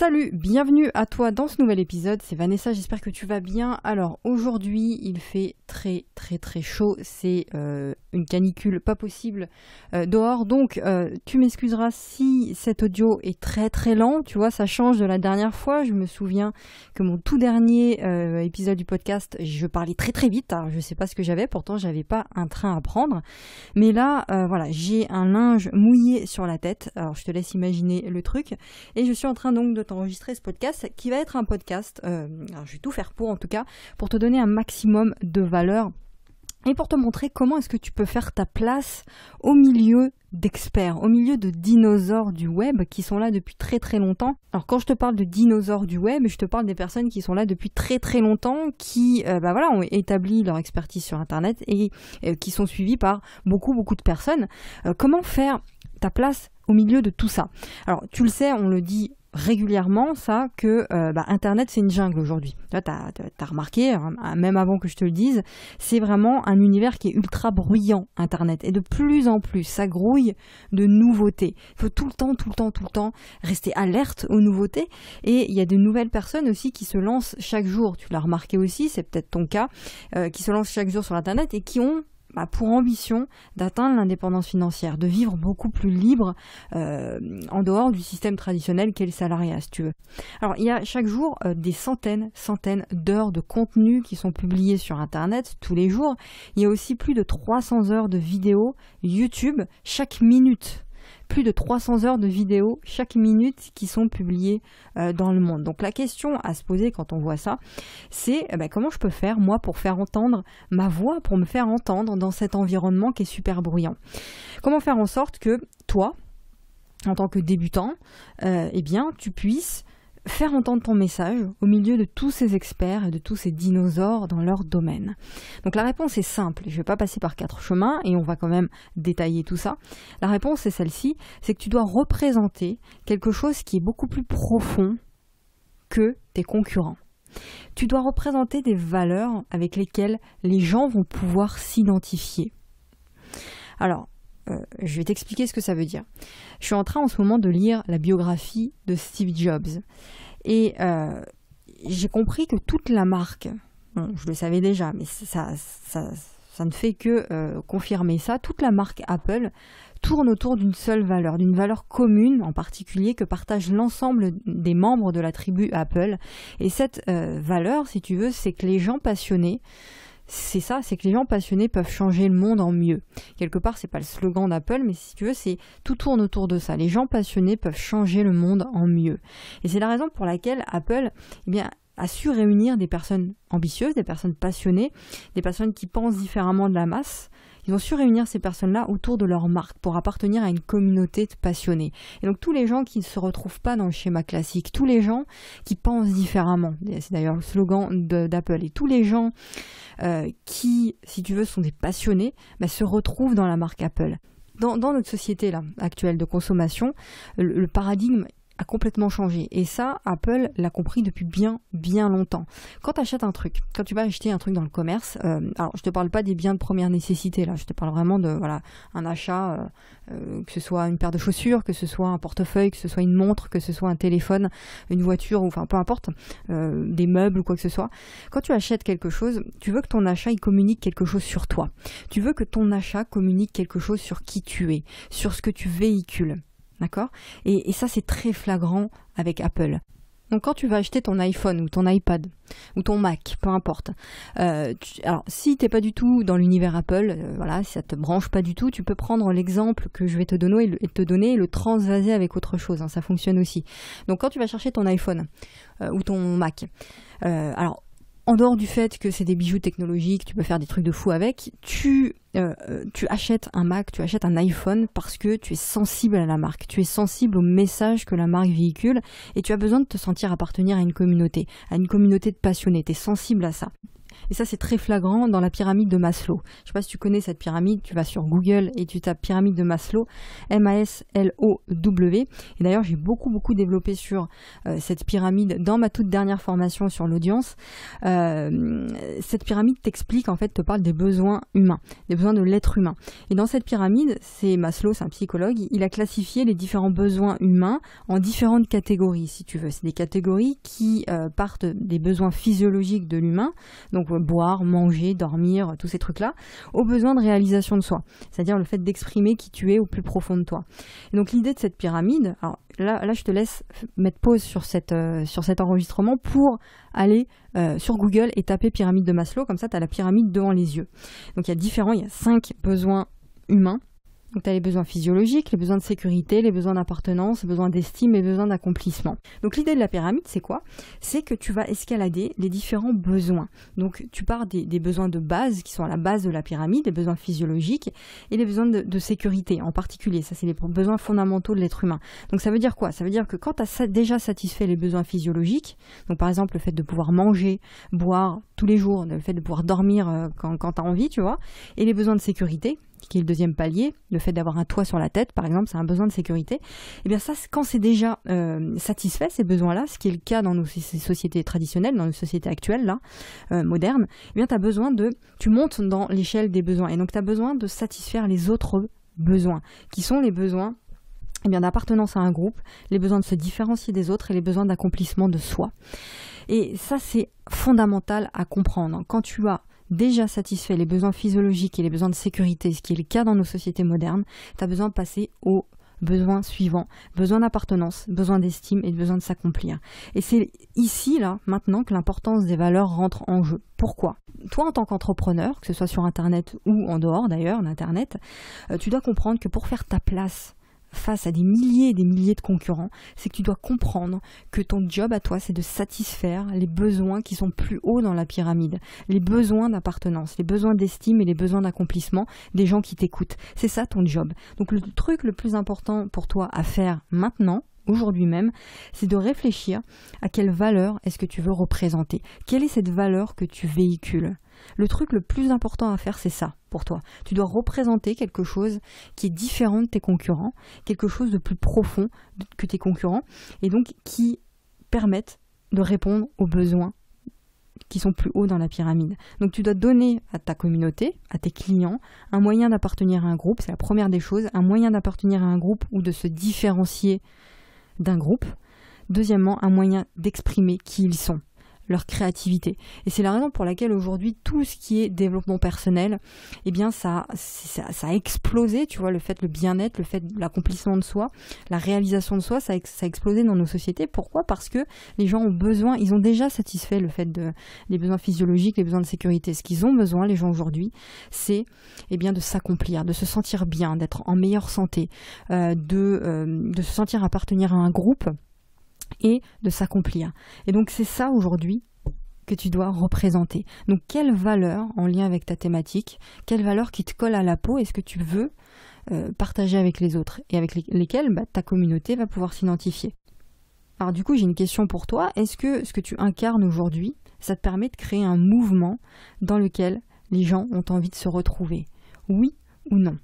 Salut, bienvenue à toi dans ce nouvel épisode, c'est Vanessa, j'espère que tu vas bien. Alors aujourd'hui il fait très chaud, c'est une canicule pas possible dehors, donc tu m'excuseras si cet audio est très lent, tu vois, ça change de la dernière fois. Je me souviens que mon tout dernier épisode du podcast, je parlais très vite, alors je sais pas ce que j'avais, pourtant j'avais pas un train à prendre, mais là voilà, j'ai un linge mouillé sur la tête, alors je te laisse imaginer le truc, et je suis en train donc de t'enregistrer ce podcast qui va être un podcast, alors je vais tout faire pour en tout cas, pour te donner un maximum de valeur et pour te montrer comment est-ce que tu peux faire ta place au milieu d'experts, au milieu de dinosaures du web qui sont là depuis très longtemps. Alors quand je te parle de dinosaures du web, je te parle des personnes qui sont là depuis très longtemps, qui ont établi leur expertise sur internet et qui sont suivies par beaucoup de personnes. Comment faire ta place au milieu de tout ça? Alors tu le sais, on le dit régulièrement ça, que internet c'est une jungle aujourd'hui. Là t'as remarqué, même avant que je te le dise, c'est vraiment un univers qui est ultra bruyant, internet, et de plus en plus ça grouille de nouveautés. Il faut tout le temps rester alerte aux nouveautés, et il y a de nouvelles personnes aussi qui se lancent chaque jour, tu l'as remarqué aussi, c'est peut-être ton cas, qui se lancent chaque jour sur internet et qui ont pour ambition d'atteindre l'indépendance financière, de vivre beaucoup plus libre en dehors du système traditionnel qu'est le salariat, si tu veux. Alors, il y a chaque jour des centaines d'heures de contenu qui sont publiés sur Internet tous les jours. Il y a aussi plus de 300 heures de vidéos YouTube chaque minute. Plus de 300 heures de vidéos chaque minute qui sont publiées dans le monde. Donc la question à se poser quand on voit ça, c'est comment je peux faire moi pour faire entendre ma voix, pour me faire entendre dans cet environnement qui est super bruyant. Comment faire en sorte que toi, en tant que débutant, tu puisses faire entendre ton message au milieu de tous ces experts et de tous ces dinosaures dans leur domaine. Donc la réponse est simple, je ne vais pas passer par 4 chemins et on va quand même détailler tout ça. La réponse est celle-ci, c'est que tu dois représenter quelque chose qui est beaucoup plus profond que tes concurrents. Tu dois représenter des valeurs avec lesquelles les gens vont pouvoir s'identifier. Alors, je vais t'expliquer ce que ça veut dire. Je suis en train en ce moment de lire la biographie de Steve Jobs et j'ai compris que toute la marque, je le savais déjà, mais ça ne fait que confirmer ça, toute la marque Apple tourne autour d'une seule valeur, d'une valeur commune en particulier que partagent l'ensemble des membres de la tribu Apple. Et cette valeur, si tu veux, c'est que les gens passionnés, c'est que les gens passionnés peuvent changer le monde en mieux. Quelque part, c'est pas le slogan d'Apple, mais si tu veux, tout tourne autour de ça. Les gens passionnés peuvent changer le monde en mieux. Et c'est la raison pour laquelle Apple, a su réunir des personnes ambitieuses, des personnes passionnées, des personnes qui pensent différemment de la masse. Ils ont su réunir ces personnes-là autour de leur marque pour appartenir à une communauté de passionnés. Et donc tous les gens qui ne se retrouvent pas dans le schéma classique, tous les gens qui pensent différemment, c'est d'ailleurs le slogan d'Apple, et tous les gens qui, si tu veux, sont des passionnés, se retrouvent dans la marque Apple. Dans notre société là, actuelle de consommation, le paradigme a complètement changé. Et ça, Apple l'a compris depuis bien longtemps. Quand tu achètes un truc, quand tu vas acheter un truc dans le commerce, alors je te parle pas des biens de première nécessité, là, je te parle vraiment de un achat, que ce soit une paire de chaussures, que ce soit un portefeuille, que ce soit une montre, que ce soit un téléphone, une voiture, enfin peu importe, des meubles ou quoi que ce soit. Quand tu achètes quelque chose, tu veux que ton achat il communique quelque chose sur toi. Tu veux que ton achat communique quelque chose sur qui tu es, sur ce que tu véhicules. D'accord ? Et ça, c'est très flagrant avec Apple. Donc quand tu vas acheter ton iPhone ou ton iPad ou ton Mac, peu importe, alors si tu n'es pas du tout dans l'univers Apple, si ça ne te branche pas du tout, tu peux prendre l'exemple que je vais te donner et le transvaser avec autre chose, ça fonctionne aussi. Donc quand tu vas chercher ton iPhone ou ton Mac, alors en dehors du fait que c'est des bijoux technologiques, tu peux faire des trucs de fou avec, tu achètes un Mac, tu achètes un iPhone parce que tu es sensible à la marque, tu es sensible au message que la marque véhicule et tu as besoin de te sentir appartenir à une communauté de passionnés, tu es sensible à ça. Et ça, c'est très flagrant dans la pyramide de Maslow. Je ne sais pas si tu connais cette pyramide, tu vas sur Google et tu tapes pyramide de Maslow, M-A-S-L-O-W. Et d'ailleurs, j'ai beaucoup développé sur cette pyramide dans ma toute dernière formation sur l'audience. Cette pyramide t'explique, en fait, te parle des besoins humains, des besoins de l'être humain. Et dans cette pyramide, c'est Maslow, c'est un psychologue, il a classifié les différents besoins humains en différentes catégories, si tu veux. C'est des catégories qui partent des besoins physiologiques de l'humain, donc boire, manger, dormir, tous ces trucs-là, aux besoins de réalisation de soi, c'est-à-dire le fait d'exprimer qui tu es au plus profond de toi. Et donc l'idée de cette pyramide, alors là je te laisse mettre pause sur cet enregistrement pour aller sur Google et taper pyramide de Maslow, comme ça tu as la pyramide devant les yeux. Donc il y a 5 besoins humains. Donc tu as les besoins physiologiques, les besoins de sécurité, les besoins d'appartenance, les besoins d'estime et les besoins d'accomplissement. Donc l'idée de la pyramide, c'est quoi? C'est que tu vas escalader les différents besoins. Donc tu pars des besoins de base qui sont à la base de la pyramide, les besoins physiologiques et les besoins de sécurité en particulier. Ça, c'est les besoins fondamentaux de l'être humain. Donc ça veut dire quoi? Ça veut dire que quand tu as déjà satisfait les besoins physiologiques, donc par exemple le fait de pouvoir manger, boire tous les jours, le fait de pouvoir dormir quand tu as envie, tu vois, et les besoins de sécurité, qui est le deuxième palier, le fait d'avoir un toit sur la tête, par exemple, c'est un besoin de sécurité. Et bien ça, quand c'est déjà satisfait, ces besoins-là, ce qui est le cas dans nos sociétés traditionnelles, dans nos sociétés actuelles, là, modernes, eh bien tu montes dans l'échelle des besoins. Et donc tu as besoin de satisfaire les autres besoins, qui sont les besoins d'appartenance à un groupe, les besoins de se différencier des autres et les besoins d'accomplissement de soi. Et ça, c'est fondamental à comprendre. Quand tu as déjà satisfait les besoins physiologiques et les besoins de sécurité, ce qui est le cas dans nos sociétés modernes, tu as besoin de passer aux besoins suivants, besoin d'appartenance, besoin d'estime et besoin de s'accomplir. Et c'est ici, là, maintenant, que l'importance des valeurs rentre en jeu. Pourquoi? Toi, en tant qu'entrepreneur, que ce soit sur Internet ou en dehors d'ailleurs d'Internet, tu dois comprendre que pour faire ta place face à des milliers et des milliers de concurrents, c'est que tu dois comprendre que ton job à toi, c'est de satisfaire les besoins qui sont plus hauts dans la pyramide, les besoins d'appartenance, les besoins d'estime et les besoins d'accomplissement des gens qui t'écoutent. C'est ça ton job. Donc le truc le plus important pour toi à faire maintenant, aujourd'hui même, c'est de réfléchir à quelle valeur est-ce que tu veux représenter. Quelle est cette valeur que tu véhicules? Le truc le plus important à faire, c'est ça pour toi. Tu dois représenter quelque chose qui est différent de tes concurrents, quelque chose de plus profond que tes concurrents, et donc qui permette de répondre aux besoins qui sont plus hauts dans la pyramide. Donc tu dois donner à ta communauté, à tes clients, un moyen d'appartenir à un groupe, c'est la première des choses, un moyen d'appartenir à un groupe ou de se différencier d'un groupe. Deuxièmement, un moyen d'exprimer qui ils sont, leur créativité. Et c'est la raison pour laquelle aujourd'hui, tout ce qui est développement personnel, eh bien ça a explosé, tu vois, le bien-être, le fait l'accomplissement de soi, la réalisation de soi, ça a explosé dans nos sociétés. Pourquoi? Parce que les gens ont besoin, ils ont déjà satisfait les besoins physiologiques, les besoins de sécurité. Ce qu'ils ont besoin, les gens aujourd'hui, c'est de s'accomplir, de se sentir bien, d'être en meilleure santé, de se sentir appartenir à un groupe et de s'accomplir. Et donc c'est ça aujourd'hui que tu dois représenter. Donc quelle valeur en lien avec ta thématique, quelle valeur qui te colle à la peau est-ce que tu veux partager avec les autres et avec lesquelles ta communauté va pouvoir s'identifier. Alors du coup j'ai une question pour toi, est-ce que ce que tu incarnes aujourd'hui, ça te permet de créer un mouvement dans lequel les gens ont envie de se retrouver? Oui ou non?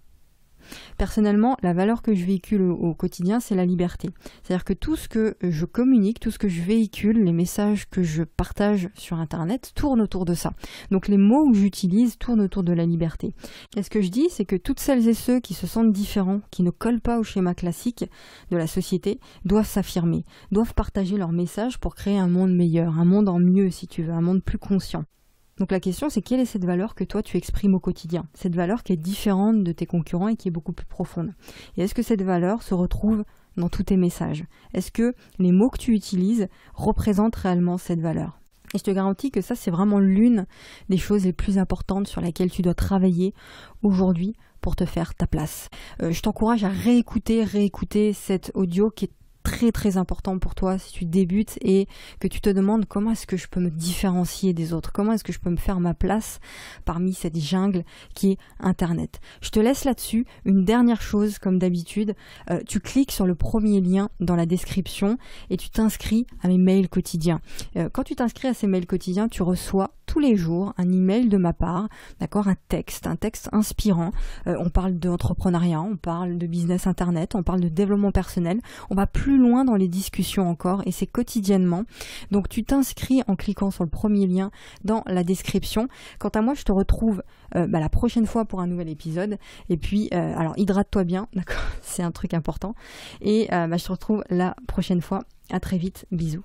Personnellement, la valeur que je véhicule au quotidien, c'est la liberté. C'est-à-dire que tout ce que je communique, tout ce que je véhicule, les messages que je partage sur Internet tournent autour de ça. Donc les mots que j'utilise tournent autour de la liberté. Et ce que je dis, c'est que toutes celles et ceux qui se sentent différents, qui ne collent pas au schéma classique de la société, doivent s'affirmer, doivent partager leurs messages pour créer un monde meilleur, un monde en mieux si tu veux, un monde plus conscient. Donc la question, c'est quelle est cette valeur que toi tu exprimes au quotidien? Cette valeur qui est différente de tes concurrents et qui est beaucoup plus profonde. Et est-ce que cette valeur se retrouve dans tous tes messages? Est-ce que les mots que tu utilises représentent réellement cette valeur? Et je te garantis que ça, c'est vraiment l'une des choses les plus importantes sur laquelle tu dois travailler aujourd'hui pour te faire ta place. Je t'encourage à réécouter cet audio qui est très très important pour toi si tu débutes et que tu te demandes comment est-ce que je peux me différencier des autres, comment est-ce que je peux me faire ma place parmi cette jungle qui est Internet. Je te laisse là-dessus. Une dernière chose, comme d'habitude, tu cliques sur le premier lien dans la description et tu t'inscris à mes mails quotidiens. Quand tu t'inscris à ces mails quotidiens, tu reçois tous tous les jours un email de ma part, d'accord, un texte inspirant. On parle d'entrepreneuriat, on parle de business internet, on parle de développement personnel. On va plus loin dans les discussions encore et c'est quotidiennement. Donc tu t'inscris en cliquant sur le premier lien dans la description. Quant à moi, je te retrouve la prochaine fois pour un nouvel épisode. Et puis, alors hydrate-toi bien, d'accord, c'est un truc important. Et je te retrouve la prochaine fois. À très vite, bisous.